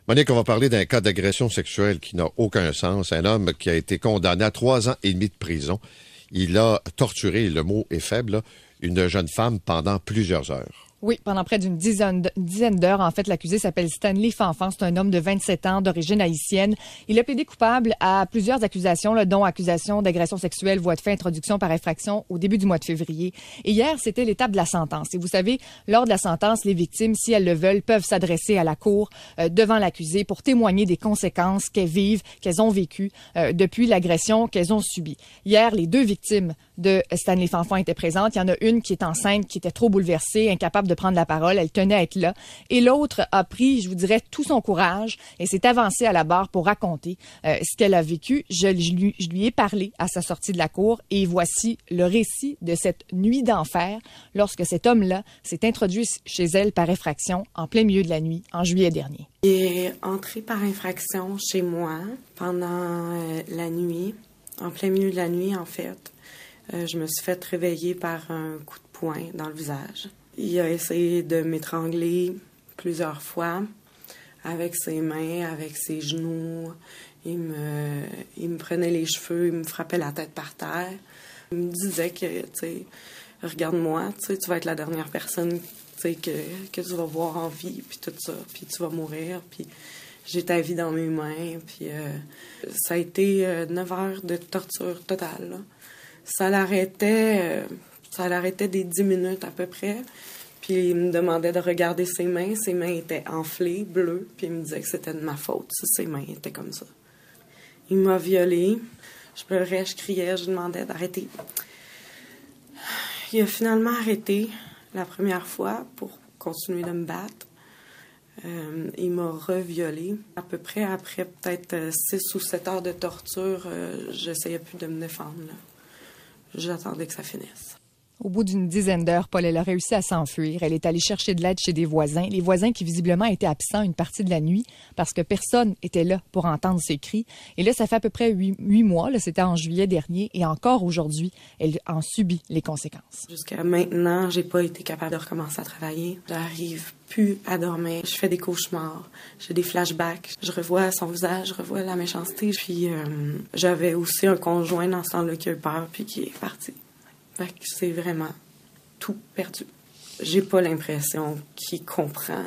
Monique, on va parler d'un cas d'agression sexuelle qui n'a aucun sens. Un homme qui a été condamné à 3 ans et demi de prison. Il a torturé, le mot est faible, là, une jeune femme pendant plusieurs heures. Oui, pendant près d'une dizaine d'heures. En fait, l'accusé s'appelle Stanley Fanfan. C'est un homme de 27 ans, d'origine haïtienne. Il a plaidé coupable à plusieurs accusations, là, dont accusation d'agression sexuelle, voie de fait, introduction par infraction au début du mois de février. Et hier, c'était l'étape de la sentence. Et vous savez, lors de la sentence, les victimes, si elles le veulent, peuvent s'adresser à la cour devant l'accusé pour témoigner des conséquences qu'elles vivent, qu'elles ont vécues depuis l'agression qu'elles ont subie. Hier, les 2 victimes de Stanley Fanfan étaient présentes. Il y en a une qui est enceinte, qui était trop bouleversée, incapable de prendre la parole. Elle tenait à être là. Et l'autre a pris, je vous dirais, tout son courage et s'est avancée à la barre pour raconter ce qu'elle a vécu. Je lui ai parlé à sa sortie de la cour et voici le récit de cette nuit d'enfer lorsque cet homme-là s'est introduit chez elle par effraction en plein milieu de la nuit en juillet dernier. Il est entré par infraction chez moi pendant la nuit, en plein milieu de la nuit en fait. Je me suis fait réveiller par un coup de poing dans le visage. Il a essayé de m'étrangler plusieurs fois avec ses mains, avec ses genoux. Il me prenait les cheveux, il me frappait la tête par terre. Il me disait que, tu sais, regarde-moi, tu sais, tu vas être la dernière personne, tu sais, que tu vas voir en vie, puis tout ça, puis tu vas mourir, puis j'ai ta vie dans mes mains, puis ça a été 9 heures de torture totale, là. Ça l'arrêtait des 10 minutes à peu près. Puis il me demandait de regarder ses mains. Ses mains étaient enflées, bleues. Puis il me disait que c'était de ma faute si ses mains étaient comme ça. Il m'a violée. Je pleurais, je criais, je demandais d'arrêter. Il a finalement arrêté la première fois pour continuer de me battre. Il m'a reviolée. À peu près après peut-être 6 ou 7 heures de torture, j'essayais plus de me défendre, là. J'attendais que ça finisse. Au bout d'une dizaine d'heures, Paul, elle a réussi à s'enfuir. Elle est allée chercher de l'aide chez des voisins. Les voisins qui visiblement étaient absents une partie de la nuit parce que personne était là pour entendre ses cris. Et là, ça fait à peu près 8 mois. Là, c'était en juillet dernier. Et encore aujourd'hui, elle en subit les conséquences. Jusqu'à maintenant, j'ai pas été capable de recommencer à travailler. J'arrive plus à dormir. Je fais des cauchemars. J'ai des flashbacks. Je revois son visage, je revois la méchanceté. Puis j'avais aussi un conjoint dans ce temps-là qui a eu peur puis qui est parti. Fait que c'est vraiment tout perdu. J'ai pas l'impression qu'il comprend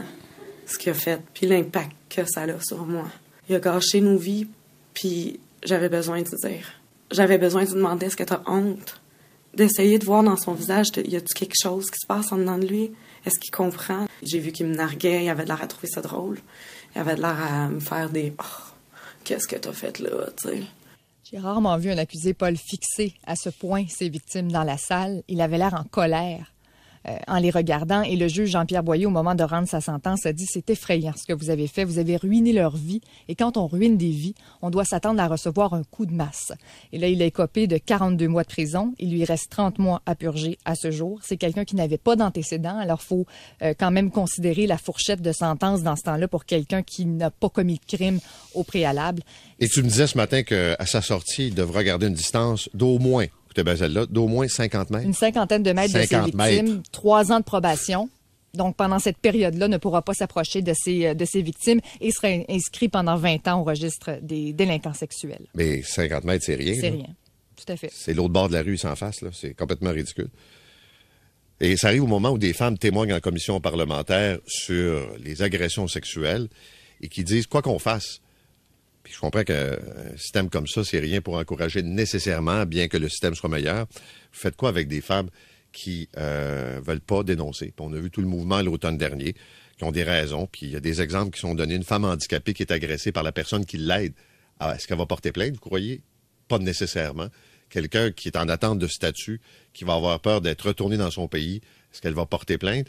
ce qu'il a fait puis l'impact que ça a sur moi. Il a gâché nos vies puis j'avais besoin de dire. J'avais besoin de lui demander est-ce que t'as honte? D'essayer de voir dans son visage, y a-tu quelque chose qui se passe en dedans de lui? Est-ce qu'il comprend? J'ai vu qu'il me narguait, il avait de l'air à trouver ça drôle. Il avait de l'air à me faire des « Oh, qu'est-ce que t'as fait là? » tu sais. J'ai rarement vu un accusé, Paul, fixer à ce point ses victimes dans la salle. Il avait l'air en colère en les regardant. Et le juge Jean-Pierre Boyer, au moment de rendre sa sentence, a dit « C'est effrayant ce que vous avez fait. Vous avez ruiné leur vie. Et quand on ruine des vies, on doit s'attendre à recevoir un coup de masse. » Et là, il a écopé de 42 mois de prison. Il lui reste 30 mois à purger à ce jour. C'est quelqu'un qui n'avait pas d'antécédents. Alors, il faut quand même considérer la fourchette de sentence dans ce temps-là pour quelqu'un qui n'a pas commis de crime au préalable. Et tu me disais ce matin qu'à sa sortie, il devra garder une distance d'au moins, d'au moins 50 mètres. Une cinquantaine de mètres de ses victimes, 3 ans de probation. Donc, pendant cette période-là, ne pourra pas s'approcher de ses victimes et sera inscrit pendant 20 ans au registre des délinquants sexuels. Mais 50 mètres, c'est rien. C'est rien. Tout à fait. C'est l'autre bord de la rue, sans face, là. C'est complètement ridicule. Et ça arrive au moment où des femmes témoignent en commission parlementaire sur les agressions sexuelles et qui disent quoi qu'on fasse. Puis je comprends qu'un système comme ça, c'est rien pour encourager nécessairement, bien que le système soit meilleur. Vous faites quoi avec des femmes qui veulent pas dénoncer? Puis on a vu tout le mouvement l'automne dernier, qui ont des raisons. Puis il y a des exemples qui sont donnés. Une femme handicapée qui est agressée par la personne qui l'aide. Ah, est-ce qu'elle va porter plainte, vous croyez? Pas nécessairement. Quelqu'un qui est en attente de statut, qui va avoir peur d'être retourné dans son pays, est-ce qu'elle va porter plainte?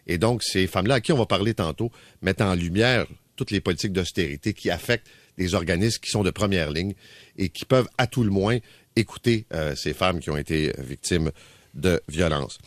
Et donc, ces femmes-là, à qui on va parler tantôt, mettent en lumière toutes les politiques d'austérité qui affectent des organismes qui sont de première ligne et qui peuvent, à tout le moins, écouter ces femmes qui ont été victimes de violences.